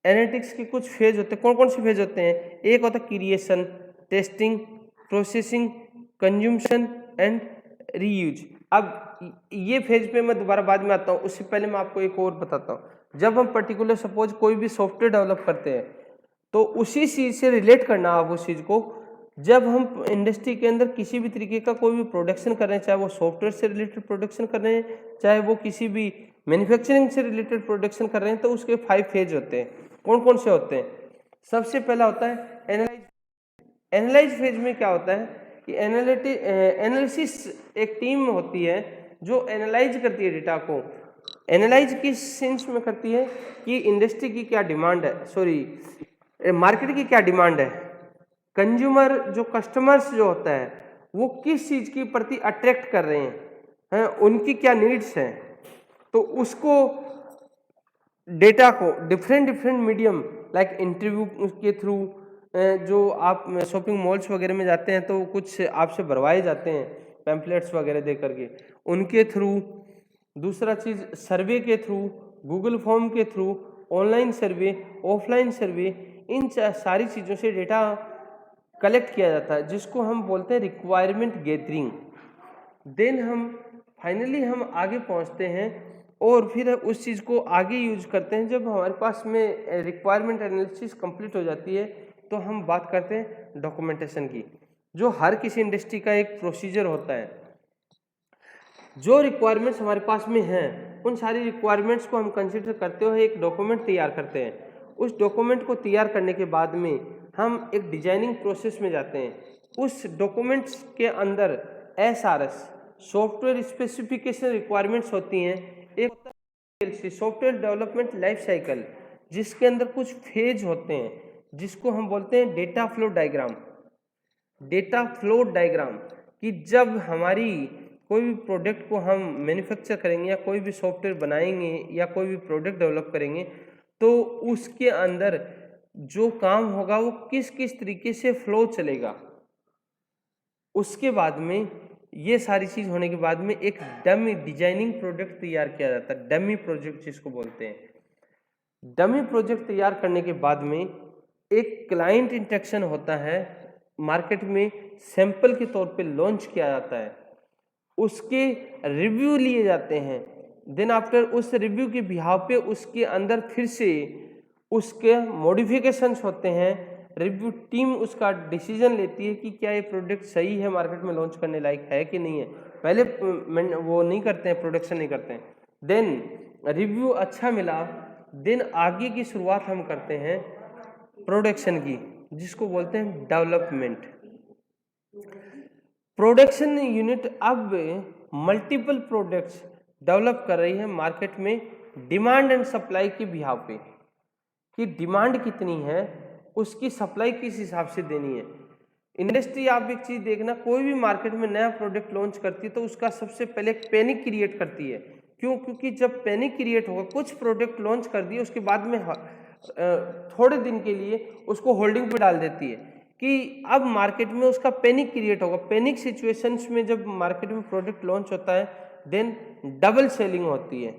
एनालिटिक्स के कुछ फेज होते हैं। कौन कौन से फेज होते हैं? एक होता है creation, testing, processing, consumption and reuse. अब ये फेज पे मैं दोबारा बाद में आता हूँ, उससे पहले मैं आपको एक और बताता हूँ। जब हम पर्टिकुलर सपोज कोई भी सॉफ्टवेयर डेवलप करते हैं तो उसी चीज से रिलेट करना आप उस चीज को। जब हम इंडस्ट्री के अंदर किसी भी तरीके का कोई भी प्रोडक्शन कर रहे हैं, चाहे वो सॉफ्टवेयर से रिलेटेड प्रोडक्शन कर रहे हैं, चाहे वो किसी भी मैन्युफैक्चरिंग से रिलेटेड प्रोडक्शन कर रहे हैं, तो उसके 5 फेज होते हैं। कौन कौन से होते हैं? सबसे पहला होता है एनालाइज। एनालाइज फेज में क्या होता है कि एनालिसिस एक टीम होती है जो एनालाइज करती है डेटा को। एनालाइज किस सेंस में करती है कि इंडस्ट्री की क्या डिमांड है, सॉरी मार्केट की क्या डिमांड है, कंज्यूमर जो कस्टमर्स जो होता है वो किस चीज के प्रति अट्रैक्ट कर रहे हैं, उनकी क्या नीड्स हैं, तो उसको डेटा को डिफरेंट मीडियम लाइक इंटरव्यू के थ्रू, जो आप शॉपिंग मॉल्स वगैरह में जाते हैं तो कुछ आपसे भरवाए जाते हैं पैम्पलेट्स वगैरह दे करके, उनके थ्रू। दूसरा चीज़ सर्वे के थ्रू, गूगल फॉर्म के थ्रू, ऑनलाइन सर्वे, ऑफलाइन सर्वे, इन सारी चीज़ों से डेटा कलेक्ट किया जाता है जिसको हम बोलते हैं रिक्वायरमेंट गैदरिंग। देन हम फाइनली हम आगे पहुंचते हैं और फिर उस चीज़ को आगे यूज करते हैं। जब हमारे पास में रिक्वायरमेंट एनालिसिस कंप्लीट हो जाती है तो हम बात करते हैं डॉक्यूमेंटेशन की, जो हर किसी इंडस्ट्री का एक प्रोसीजर होता है। जो रिक्वायरमेंट्स हमारे पास में हैं उन सारी रिक्वायरमेंट्स को हम कंसिडर करते हुए एक डॉक्यूमेंट तैयार करते हैं। उस डॉक्यूमेंट को तैयार करने के बाद में हम एक डिजाइनिंग प्रोसेस में जाते हैं। उस डॉक्यूमेंट्स के अंदर SRS सॉफ्टवेयर स्पेसिफिकेशन रिक्वायरमेंट्स होती हैं। एक होता है सॉफ्टवेयर डेवलपमेंट लाइफ साइकिल, जिसके अंदर कुछ फेज होते हैं जिसको हम बोलते हैं data flow diagram. Data flow diagram कि जब हमारी कोई भी प्रोडक्ट को हम मैन्युफैक्चर करेंगे या कोई भी सॉफ्टवेयर बनाएंगे या कोई भी प्रोडक्ट डेवलप करेंगे तो उसके अंदर जो काम होगा वो किस किस तरीके से फ्लो चलेगा। उसके बाद में ये सारी चीज़ होने के बाद में एक डमी डिजाइनिंग प्रोजेक्ट तैयार किया जाता है, डमी प्रोजेक्ट जिसको बोलते हैं। डमी प्रोजेक्ट तैयार करने के बाद में एक क्लाइंट इंटरेक्शन होता है, मार्केट में सैंपल के तौर पे लॉन्च किया जाता है, उसके रिव्यू लिए जाते हैं। देन आफ्टर उस रिव्यू के बिहाव पे उसके अंदर फिर से उसके मॉडिफिकेशंस होते हैं। रिव्यू टीम उसका डिसीजन लेती है कि क्या ये प्रोडक्ट सही है, मार्केट में लॉन्च करने लायक है कि नहीं है। पहले वो नहीं करते हैं, प्रोडक्शन नहीं करते हैं। देन रिव्यू अच्छा मिला, देन आगे की शुरुआत हम करते हैं प्रोडक्शन की, जिसको बोलते हैं डेवलपमेंट। प्रोडक्शन यूनिट अब मल्टीपल प्रोडक्ट्स डेवलप कर रही है मार्केट में, डिमांड एंड सप्लाई के बिहाव पे, कि डिमांड कितनी है, उसकी सप्लाई किस हिसाब से देनी है। इंडस्ट्री आप एक चीज देखना, कोई भी मार्केट में नया प्रोडक्ट लॉन्च करती है तो उसका सबसे पहले एक पैनिक क्रिएट करती है। क्यों? क्योंकि जब पैनिक क्रिएट होगा, कुछ प्रोडक्ट लॉन्च कर दिए उसके बाद में थोड़े दिन के लिए उसको होल्डिंग पे डाल देती है कि अब मार्केट में उसका पैनिक क्रिएट होगा। पैनिक सिचुएशंस में जब मार्केट में प्रोडक्ट लॉन्च होता है, देन डबल सेलिंग होती है।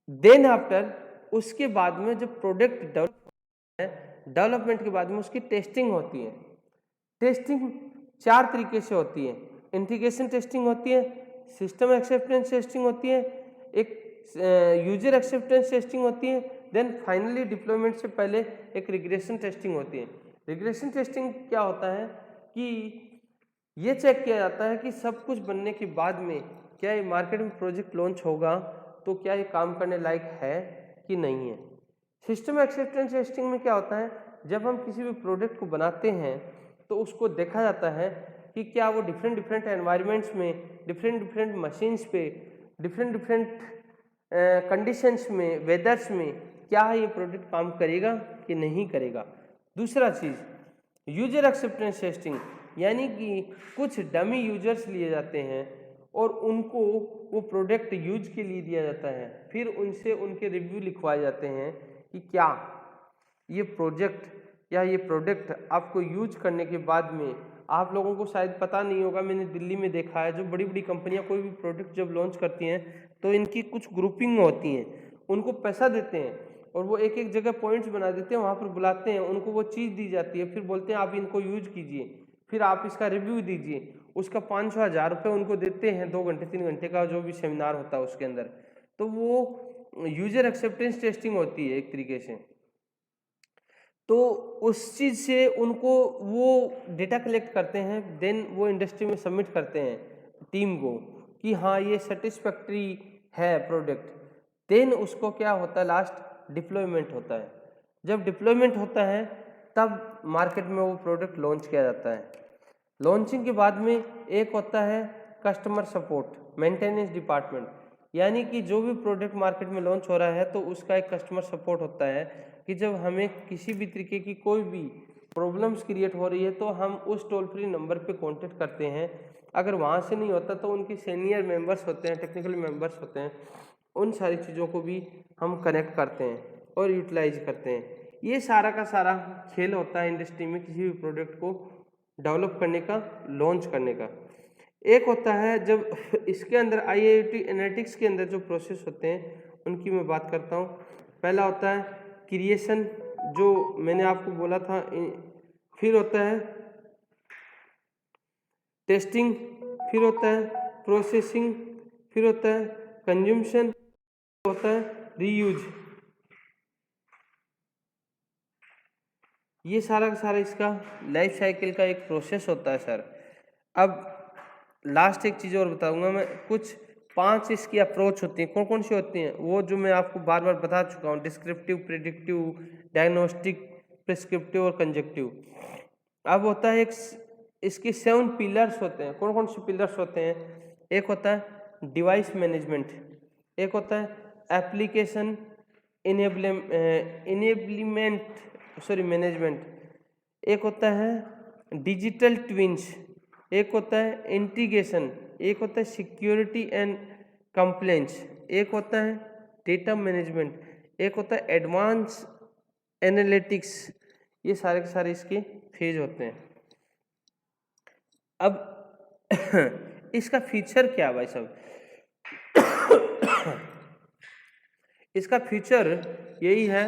देन आफ्टर उसके बाद में जब प्रोडक्ट डेवलप होता है, डेवलपमेंट के बाद में उसकी टेस्टिंग होती है। टेस्टिंग 4 तरीके से होती है। इंटीग्रेशन टेस्टिंग होती है, सिस्टम एक्सेप्टेंस टेस्टिंग होती है, एक यूजर एक्सेप्टेंस टेस्टिंग होती है, देन फाइनली डिप्लॉयमेंट से पहले एक रिग्रेशन टेस्टिंग होती है। रिग्रेशन टेस्टिंग क्या होता है कि ये चेक किया जाता है कि सब कुछ बनने के बाद में क्या ये मार्केट में प्रोजेक्ट लॉन्च होगा तो क्या ये काम करने लायक है कि नहीं है। सिस्टम एक्सेप्टेंस टेस्टिंग में क्या होता है, जब हम किसी भी प्रोडक्ट को बनाते हैं तो उसको देखा जाता है कि क्या वो डिफरेंट एनवायरनमेंट्स में, डिफरेंट मशीन्स पे, डिफरेंट कंडीशंस में, वेदर्स में क्या ये प्रोडक्ट काम करेगा कि नहीं करेगा। दूसरा चीज़ यूजर एक्सेप्टेंस टेस्टिंग, यानी कि कुछ डमी यूजर्स लिए जाते हैं और उनको वो प्रोडक्ट यूज के लिए दिया जाता है, फिर उनसे उनके रिव्यू लिखवाए जाते हैं कि क्या ये प्रोजेक्ट या ये प्रोडक्ट आपको यूज करने के बाद में, आप लोगों को शायद पता नहीं होगा, मैंने दिल्ली में देखा है, जो बड़ी बड़ी कंपनियां कोई भी प्रोडक्ट जब लॉन्च करती हैं तो इनकी कुछ ग्रुपिंग होती हैं, उनको पैसा देते हैं और वो एक एक जगह पॉइंट्स बना देते हैं, वहाँ पर बुलाते हैं, उनको वो चीज़ दी जाती है, फिर बोलते हैं आप इनको यूज कीजिए, फिर आप इसका रिव्यू दीजिए। उसका 500-1000 रुपये उनको देते हैं, 2 घंटे 3 घंटे का जो भी सेमिनार होता है उसके अंदर। तो वो यूजर एक्सेप्टेंस टेस्टिंग होती है एक तरीके से। तो उस चीज़ से उनको वो डेटा कलेक्ट करते हैं, देन वो इंडस्ट्री में सबमिट करते हैं टीम को कि हाँ ये सेटिस्फैक्ट्री है प्रोडक्ट। देन उसको क्या होता है, लास्ट डिप्लॉयमेंट होता है। जब डिप्लॉयमेंट होता है तब मार्केट में वो प्रोडक्ट लॉन्च किया जाता है। लॉन्चिंग के बाद में एक होता है कस्टमर सपोर्ट मेंटेनेंस डिपार्टमेंट, यानी कि जो भी प्रोडक्ट मार्केट में लॉन्च हो रहा है तो उसका एक कस्टमर सपोर्ट होता है कि जब हमें किसी भी तरीके की कोई भी प्रॉब्लम्स क्रिएट हो रही है तो हम उस टोल फ्री नंबर पे कांटेक्ट करते हैं। अगर वहाँ से नहीं होता तो उनके सीनियर मेंबर्स होते हैं, टेक्निकल मेंबर्स होते हैं, उन सारी चीज़ों को भी हम कनेक्ट करते हैं और यूटिलाइज करते हैं। ये सारा का सारा खेल होता है इंडस्ट्री में किसी भी प्रोडक्ट को डेवलप करने का, लॉन्च करने का। एक होता है जब इसके अंदर IIoT एनालिटिक्स के अंदर जो प्रोसेस होते हैं उनकी मैं बात करता हूँ। पहला होता है क्रिएशन, जो मैंने आपको बोला था, फिर होता है टेस्टिंग, फिर होता है प्रोसेसिंग, फिर होता है कंज्यूमशन, होता है रीयूज। ये सारा का सारा इसका लाइफ साइकिल का एक प्रोसेस होता है सर। अब लास्ट एक चीज़ और बताऊंगा मैं, कुछ 5 इसकी अप्रोच होती हैं। कौन कौन सी होती हैं वो जो मैं आपको बार बार बता चुका हूँ, डिस्क्रिप्टिव, प्रेडिक्टिव, डायग्नोस्टिक, प्रिस्क्रिप्टिव और कंजेक्टिव। अब होता है एक, इसके 7 पिलर्स होते हैं। कौन कौन से पिलर्स होते हैं? एक होता है डिवाइस मैनेजमेंट, एक होता है एप्लीकेशन मैनेजमेंट, एक होता है डिजिटल ट्विंस, एक होता है इंटीग्रेशन, एक होता है सिक्योरिटी एंड कंप्लेंट्स, एक होता है डेटा मैनेजमेंट, एक होता है एडवांस एनालिटिक्स। ये सारे के सारे इसके फेज होते हैं। अब इसका फीचर क्या है भाई साहब? इसका फीचर यही है,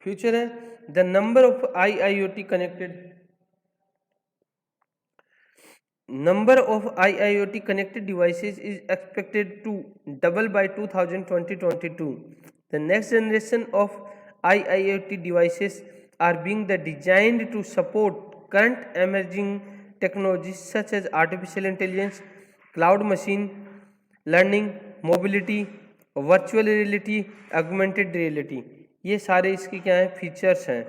फ्यूचर है the number of IIoT connected devices is expected to double by 2022. The next generation of IIoT devices are being designed to support current emerging technologies such as artificial intelligence, cloud machine learning, mobility, virtual reality, augmented reality. ये सारे इसके क्या हैं, features हैं।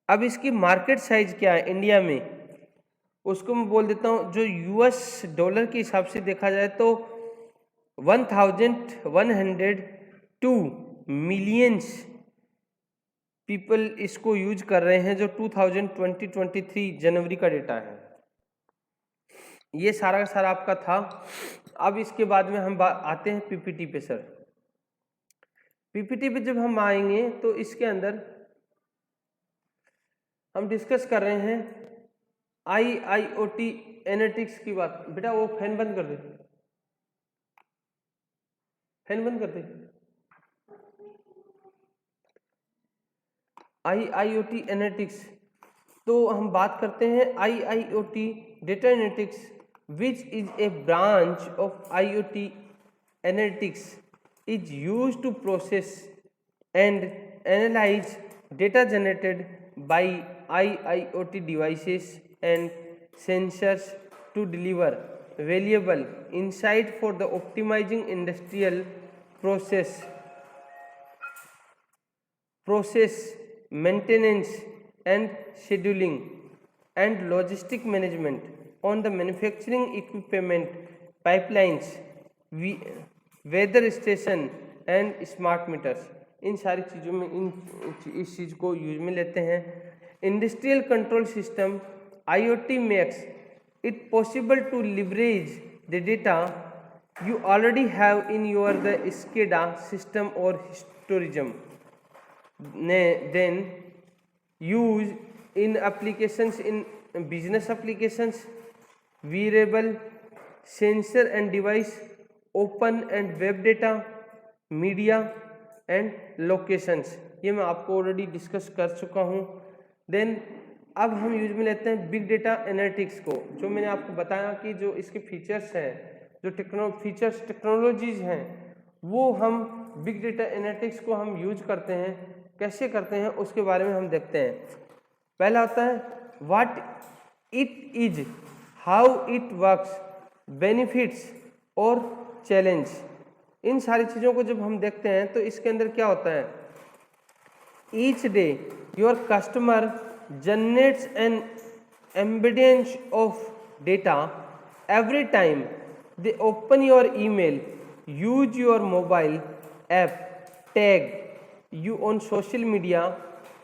अब इसकी market size क्या है इंडिया में, उसको मैं बोल देता हूँ। जो $के हिसाब से देखा जाए तो 1102 मिलियंस पीपल इसको यूज कर रहे हैं, जो 2023 जनवरी का डेटा है। ये सारा का सारा आपका था। अब इसके बाद में हम आते हैं पीपीटी पे। सर पीपीटी पे जब हम आएंगे तो इसके अंदर हम डिस्कस कर रहे हैं IIoT एनालिटिक्स की बात। बेटा वो फैन बंद कर दे, फैन बंद कर दे। IIoT एनालिटिक्स, तो हम बात करते हैं IIoT data analytics, which is a branch of IoT analytics, is used to process and analyze data generated by IIoT devices and sensors to deliver valuable insight for the optimizing industrial process maintenance and scheduling and logistic management on the manufacturing equipment, pipelines, weather station and smart meters। इन सारी चीज़ों में इस चीज़ को use में लेते हैं। Industrial control system IoT makes it possible to leverage the data you already have in your the SCADA system or historism, then use in applications in business applications, wearable, sensor and device, open and web data, media and locations। ये मैं आपको already discuss कर चुका हूँ। Then अब हम use में लेते हैं बिग डेटा एनालिटिक्स को। जो मैंने आपको बताया कि जो इसके फीचर्स हैं, जो टेक्नोलॉजीज हैं, वो हम बिग डेटा एनालिटिक्स को हम यूज करते हैं। कैसे करते हैं उसके बारे में हम देखते हैं। पहला होता है what it is, how it works, benefits और चैलेंज। इन सारी चीज़ों को जब हम देखते हैं तो इसके अंदर क्या होता है, each day your customer generates an abundance of data every time they open your email, use your mobile app, tag you on social media,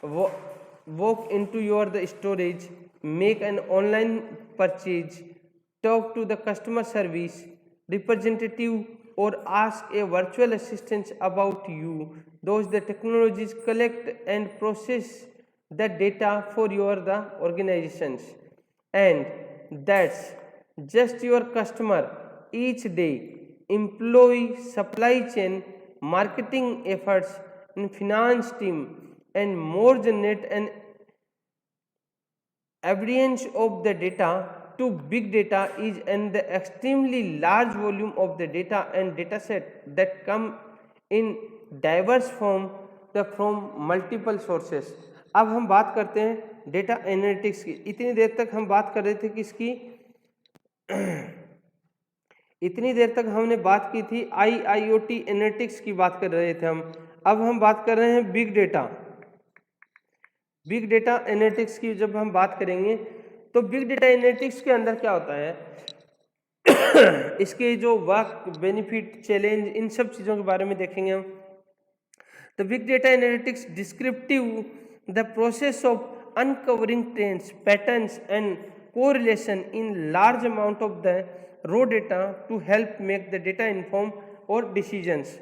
walk into your the storage, make an online purchase, talk to the customer service representative or ask a virtual assistant about you. Those the technologies collect and process the data for your the organizations, and that's just your customer each day, employee, supply chain, marketing efforts and finance team and more generate an avalanche of the data to big data is an the extremely large volume of the data and data set that come in diverse form from multiple sources। अब हम बात करते हैं data analytics की। इतनी देर तक हम बात कर रहे थे किसकी, इतनी देर तक हमने बात की थी IIoT एनालिटिक्स की बात कर रहे थे हम। अब हम बात कर रहे हैं बिग डेटा एनालिटिक्स की। जब हम बात करेंगे तो बिग डेटा एनालिटिक्स के अंदर क्या होता है, इसके जो वर्क, बेनिफिट, चैलेंज, इन सब चीज़ों के बारे में देखेंगे हम। तो big data analytics descriptive the process of uncovering trends, patterns and correlation in large amount of the raw data to help make the data informed or decisions।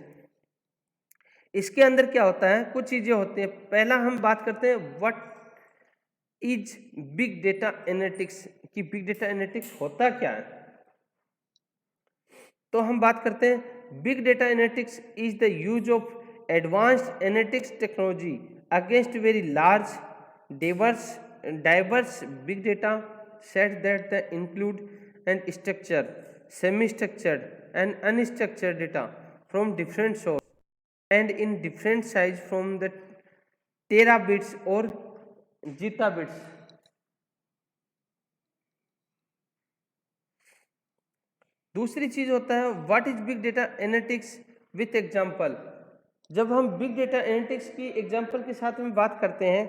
इसके अंदर क्या होता है, कुछ चीज़ें होती हैं। पहला हम बात करते हैं what is big data analytics, कि बिग डेटा एनालिटिक्स होता क्या है। तो हम बात करते हैं big data analytics is the use of advanced analytics technology against very large diverse big data sets that include and structured, semi-structured and unstructured data from different sources and in different size from the terabits or gitabits. दूसरी चीज होता है what is big data analytics with example. जब हम big data analytics की example के साथ में बात करते हैं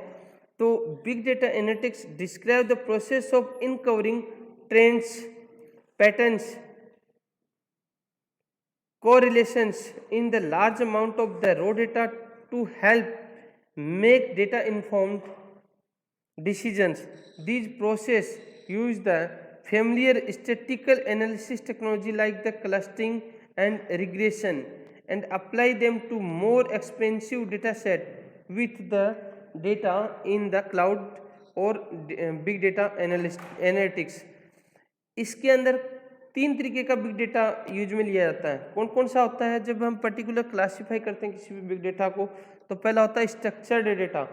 तो big data analytics describe the process of uncovering trends, patterns, correlations in the large amount of the raw data to help make data informed decisions. These process use the familiar statistical analysis technology like the clustering and regression and apply them to more expensive data set with the data in the cloud or big data analytics. इसके अंदर 3 तरीके का big data use में लिया जाता है। कौन कौन सा होता है, जब हम पर्टिकुलर क्लासीफाई करते हैं किसी भी बिग डेटा को, तो पहला होता है स्ट्रक्चर्ड डेटा,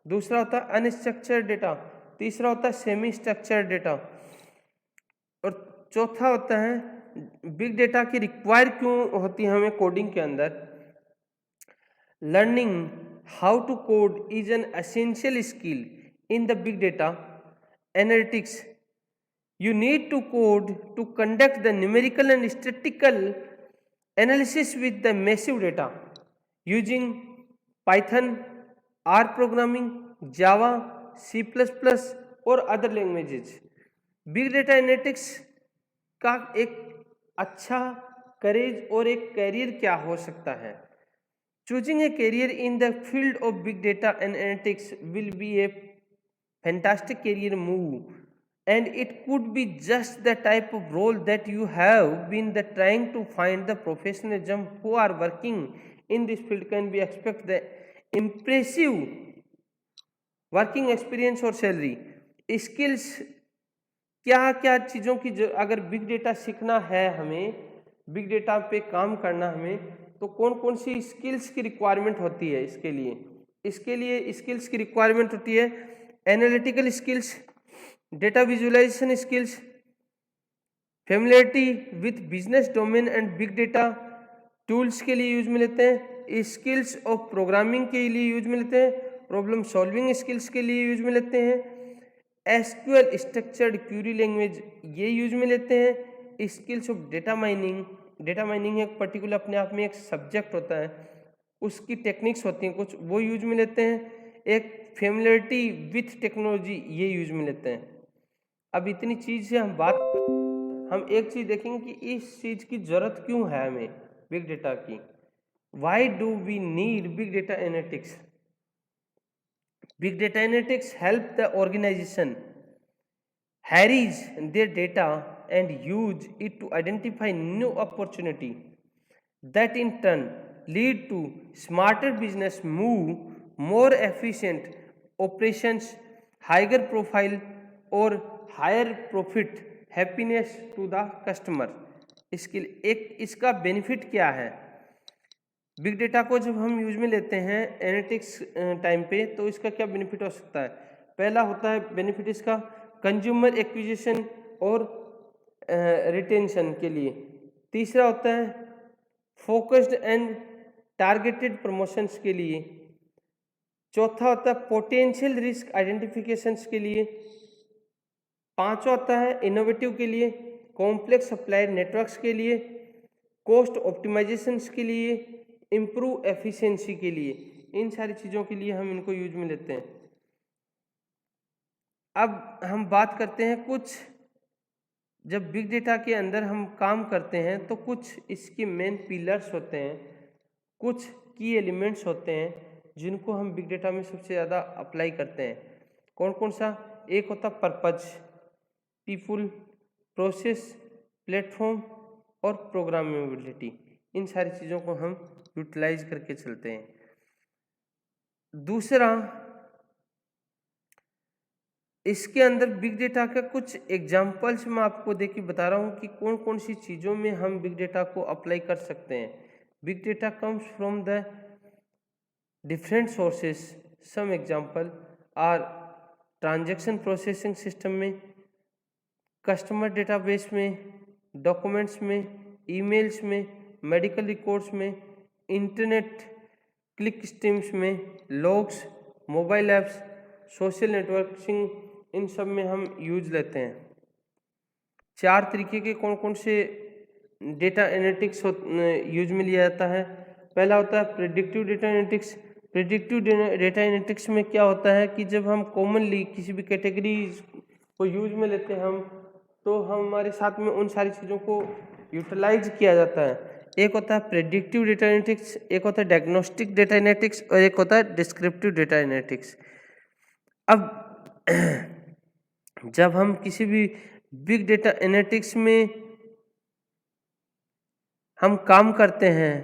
दूसरा होता है अनस्ट्रक्चर्ड डेटा, तीसरा होता है सेमी स्ट्रक्चर्ड डेटा और चौथा होता है बिग डेटा की रिक्वायर क्यों होती है हमें कोडिंग के अंदर। Learning how to code is an essential skill in the big data analytics. You need to code to conduct the numerical and statistical analysis with the massive data using Python, R programming, Java, C++ और other languages. Big Data Analytics का एक अच्छा career और एक career क्या हो सकता है। Choosing a career in the field of big data and analytics will be a fantastic career move. And it could be just the type of role that you have been trying to find. The professionalism who are working in this field can be expect the impressive working experience और salary. Skills क्या क्या चीज़ों की जो अगर big data सीखना है हमें, बिग डेटा पे काम करना हमें, तो कौन कौन सी स्किल्स की रिक्वायरमेंट होती है इसके लिए स्किल्स की रिक्वायरमेंट होती है analytical skills, data visualization skills, familiarity with business domain and big data tools के लिए यूज में लेते हैं, स्किल्स ऑफ प्रोग्रामिंग के लिए यूज में लेते हैं, प्रॉब्लम सॉल्विंग स्किल्स के लिए यूज में लेते हैं, एसक्यूएल स्ट्रक्चर्ड क्यूरी लैंग्वेज ये यूज में लेते हैं, स्किल्स ऑफ डेटा माइनिंग एक पर्टिकुलर अपने आप में एक सब्जेक्ट होता है, उसकी टेक्निक्स होती हैं कुछ, वो यूज में लेते हैं, एक फेमिलियरिटी विथ टेक्नोलॉजी ये यूज में लेते हैं। अब इतनी चीज़ से हम एक चीज़ देखेंगे कि इस चीज़ की ज़रूरत क्यों है हमें बिग डेटा की। Why do we need big data analytics. Big data analytics help the organization harries their data and use it to identify new opportunity that in turn lead to smarter business move, more efficient operations, higher profile और higher profit happiness to the customer. इसके एक इसका benefit क्या है, big data को जब हम use में लेते हैं एनालिटिक्स टाइम पे तो इसका क्या बेनिफिट हो सकता है। पहला होता है बेनिफिट इसका कंज्यूमर एक्विजिशन और रिटेंशन के लिए, तीसरा होता है फोकस्ड एंड टारगेटेड प्रमोशंस के लिए, चौथा होता है पोटेंशियल रिस्क आइडेंटिफिकेशंस के लिए, पांचवा होता है इनोवेटिव के लिए, कॉम्प्लेक्स सप्लायर नेटवर्क्स के लिए, कॉस्ट ऑप्टिमाइजेशंस के लिए, इम्प्रूव एफिशिएंसी के लिए, इन सारी चीज़ों के लिए हम इनको यूज में लेते हैं। अब हम बात करते हैं कुछ, जब बिग डेटा के अंदर हम काम करते हैं तो कुछ इसके मेन पिलर्स होते हैं, कुछ की एलिमेंट्स होते हैं जिनको हम बिग डेटा में सबसे ज़्यादा अप्लाई करते हैं। कौन कौन सा, एक होता पर्पज, पीपुल, प्रोसेस, प्लेटफॉर्म और प्रोग्रामेबिलिटी, इन सारी चीज़ों को हम यूटिलाइज करके चलते हैं। दूसरा, इसके अंदर बिग डेटा का कुछ एग्जांपल्स मैं आपको देखिए बता रहा हूँ कि कौन कौन सी चीज़ों में हम बिग डेटा को अप्लाई कर सकते हैं। Big data comes from the different sources. Some example are transaction processing system में, कस्टमर डेटाबेस में, डॉक्यूमेंट्स में, ईमेल्स में, मेडिकल रिकॉर्ड्स में, इंटरनेट क्लिक स्ट्रीम्स में, logs, mobile apps, social networking, इन सब में हम यूज लेते हैं। 4 तरीके के कौन कौन से डेटा एनालिटिक्स यूज में लिया जाता है। पहला होता है predictive data analytics. Predictive data analytics में क्या होता है कि जब हम कॉमनली किसी भी कैटेगरी को यूज में लेते हैं हम, तो हमारे साथ में उन सारी चीज़ों को यूटिलाइज किया जाता है। एक होता है प्रेडिक्टिव डेटा एनालिटिक्स, एक होता है डायग्नोस्टिक डेटा एनालिटिक्स और एक होता है डिस्क्रिप्टिव डेटा एनालिटिक्स। अब जब हम किसी भी बिग डेटा एनालिटिक्स में हम काम करते हैं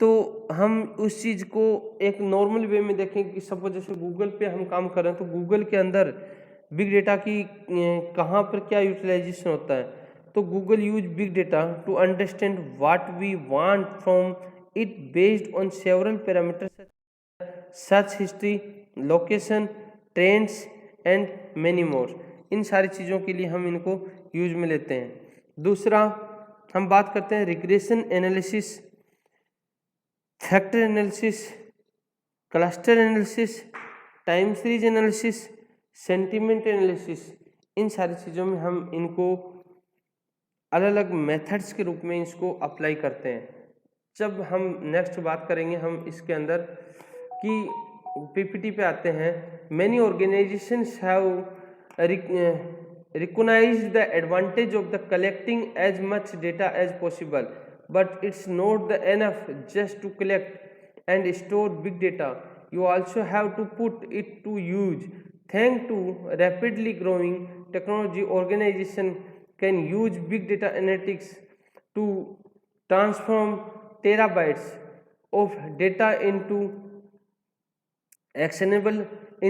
तो हम उस चीज़ को एक नॉर्मल वे में देखें कि सपोज जैसे गूगल पे हम काम कर रहे हैं तो गूगल के अंदर बिग डेटा की कहाँ पर क्या यूटिलाइजेशन होता है। तो Google use big data to understand what we want from it based on several parameters search history, location, trends and many more. इन सारी चीज़ों के लिए हम इनको यूज में लेते हैं। दूसरा, हम बात करते हैं regression analysis, factor analysis, cluster analysis, time series analysis, sentiment analysis. इन सारी चीज़ों में हम इनको अलग अलग मेथड्स के रूप में इसको अप्लाई करते हैं। जब हम नेक्स्ट बात करेंगे हम इसके अंदर कि पीपीटी पे आते हैं, many organisations have recognized the advantage of the collecting as much data as possible, but it's not the enough just to collect and store big data. You also have to put it to use. Thanks to rapidly growing technology, organization can use big data analytics to transform terabytes of data into actionable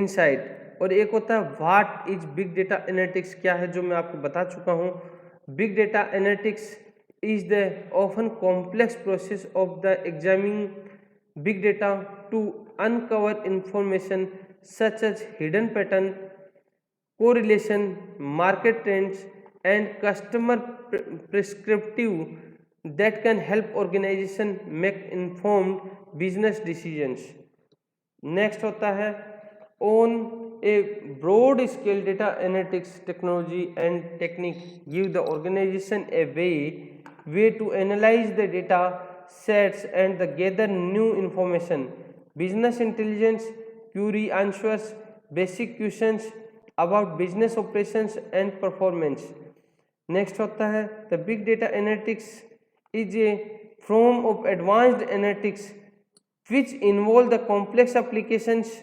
insight। और एक होता है what is big data analytics, क्या है, जो मैं आपको बता चुका हूँ। Big data analytics is the often complex process of the examining big data to uncover information such as hidden pattern, correlation, market trends and customer prescriptive that can help organization make informed business decisions। Next होता है on a broad scale data analytics technology and technique give the organization a way to analyze the data sets and the gather new information। business intelligence query answers basic questions about business operations and performance। Next होता है the big data analytics is a form of advanced analytics which involve the complex applications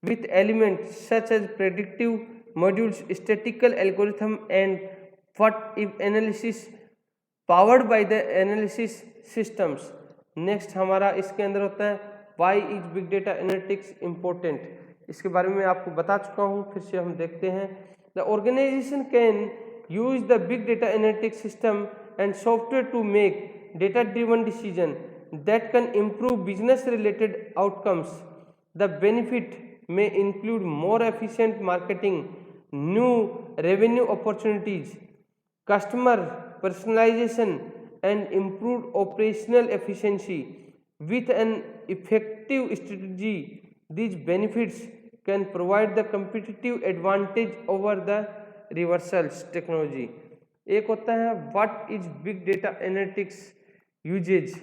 with elements such as predictive modules, statistical algorithm and what if analysis powered by the analysis systems। Next हमारा इसके अंदर होता है why is big data analytics important। इसके बारे में आपको बता चुका हूँ, फिर से हम देखते हैं। the organization can use the big data analytics system and software to make data driven decision that can improve business related outcomes। the benefit may include more efficient marketing, new revenue opportunities, customer personalization and improved operational efficiency। with an effective strategy, these benefits can provide the competitive advantage over the reversals technology। एक होता है what is big data analytics usages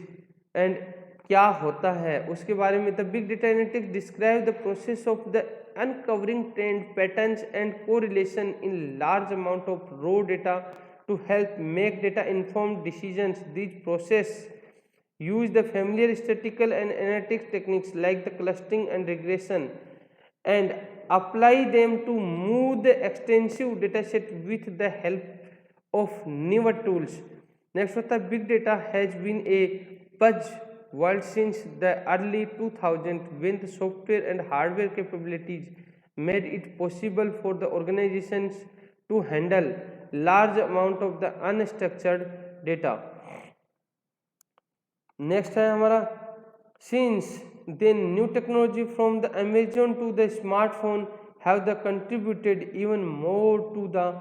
and क्या होता है उसके बारे में। The big data analytics describe the process of the uncovering trend patterns and correlation in large amount of raw data to help make data informed decisions. This process use the familiar statistical and analytics techniques like the clustering and regression and apply them to move the extensive dataset with the help of newer tools। next होता है big data has been a world since the early 2000 when the software and hardware capabilities made it possible for the organizations to handle large amount of the unstructured data. Next है हमारा since then new technology from the Amazon to the smartphone have the contributed even more to the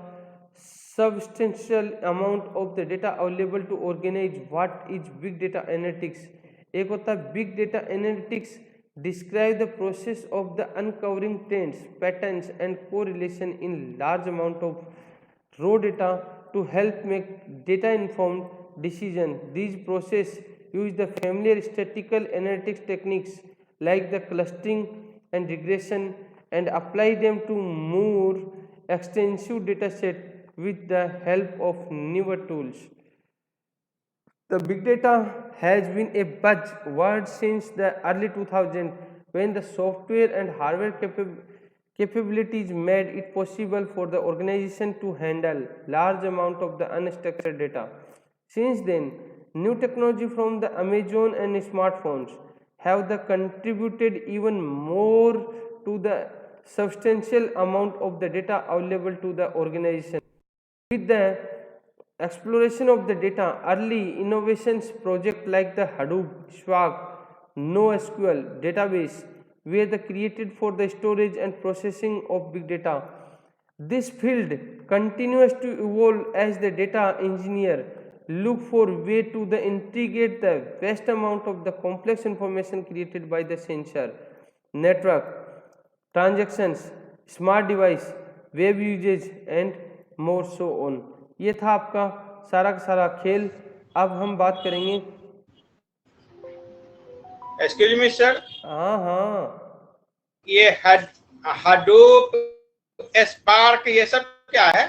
substantial amount of the data available to organize what is big data analytics. एक होता है big data analytics describe the process of the uncovering trends, patterns and correlation in large amount of raw data to help make data informed decision. These process use the familiar statistical analytics techniques like the clustering and regression and apply them to more extensive data set with the help of newer tools. The big data has been a buzzword since the early 2000s when the software and hardware capabilities made it possible for the organization to handle large amount of the unstructured data. Since then, new technology from the Amazon and smartphones have the contributed even more to the substantial amount of the data available to the organization. With the exploration of the data, early innovations project like the Hadoop, Spark, NoSQL database were created for the storage and processing of big data. This field continues to evolve as the data engineer look for way to the integrate the vast amount of the complex information created by the sensor, network, transactions, smart device, web usage and more so on. ये था आपका सारा का सारा खेल. अब हम बात करेंगे. Excuse me sir. हाँ ये हडूप, स्पार्क, ये सब क्या है?